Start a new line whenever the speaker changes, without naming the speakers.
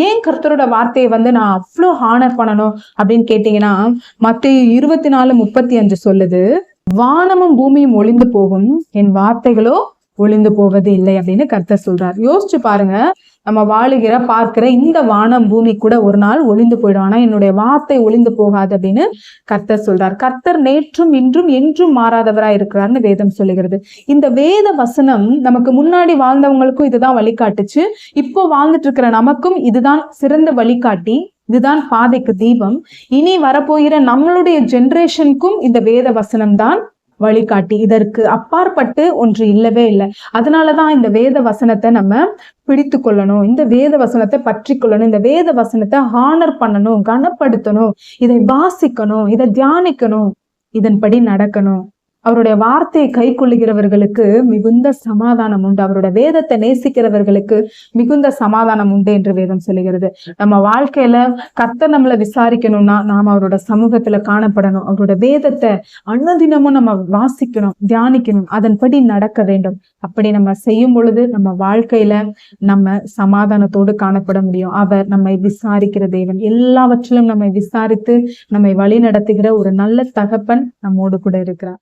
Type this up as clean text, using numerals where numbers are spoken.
ஏன் கர்த்தரோட வார்த்தையை நான் அவ்வளோ ஹானர் பண்ணணும் அப்படின்னு கேட்டீங்கன்னா, மத்தேயு 24:35 சொல்லுது, வானமும் பூமியும் ஒளிந்து போகும், என் வார்த்தைகளோ ஒளிந்து போவது இல்லை அப்படின்னு கர்த்தர் சொல்றார். யோசிச்சு பாருங்க, நம்ம வாழுகிற பார்க்கிற இந்த வானம் பூமி கூட ஒரு நாள் ஒளிந்து போயிடும், ஆனா என்னுடைய வார்த்தை ஒளிந்து போகாது அப்படின்னு கர்த்தர் சொல்றார். கர்த்தர் நேற்றும் இன்றும் என்றும் மாறாதவரா இருக்கிறார்னு வேதம் சொல்லுகிறது. இந்த வேத வசனம் நமக்கு முன்னாடி வாழ்ந்தவங்களுக்கும் இதுதான் வழிகாட்டுச்சு, இப்போ வாழ்ந்துட்டு இருக்கிற நமக்கும் இதுதான் சிறந்த வழிகாட்டி, இதுதான் பாதைக்கு தீபம். இனி வரப்போகிற நம்மளுடைய ஜெனரேஷனுக்கும் இந்த வேத வசனம் தான் வழிகாட்டி. இதற்கு அப்பாற்பட்டு ஒன்று இல்லவே இல்லை. அதனாலதான் இந்த வேத வசனத்தை நம்ம பிடித்து கொள்ளணும், இந்த வேத வசனத்தை பற்றி கொள்ளணும், இந்த வேத வசனத்தை ஹானர் பண்ணணும், கனப்படுத்தணும், இதை வாசிக்கணும், இதை தியானிக்கணும், இதன்படி நடக்கணும். அவருடைய வார்த்தையை கை கொள்ளுகிறவர்களுக்கு மிகுந்த சமாதானம் உண்டு, அவருடைய வேதத்தை நேசிக்கிறவர்களுக்கு மிகுந்த சமாதானம் உண்டு என்று வேதம் சொல்லுகிறது. நம்ம வாழ்க்கையில கர்த்தர் நம்மளை விசாரிக்கணும்னா நாம அவரோட சமூகத்துல காணப்படணும், அவரோட வேதத்தை அன்னதினமும் நம்ம வாசிக்கணும், தியானிக்கணும், அதன்படி நடக்க வேண்டும். அப்படி நம்ம செய்யும் பொழுது நம்ம வாழ்க்கையில நம்ம சமாதானத்தோடு காணப்பட முடியும். அவர் நம்மை விசாரிக்கிற தேவன், எல்லாவற்றிலும் நம்மை விசாரித்து நம்மை வழி நடத்துகிற ஒரு நல்ல தகப்பன் நம்மோடு கூட இருக்கிறார்.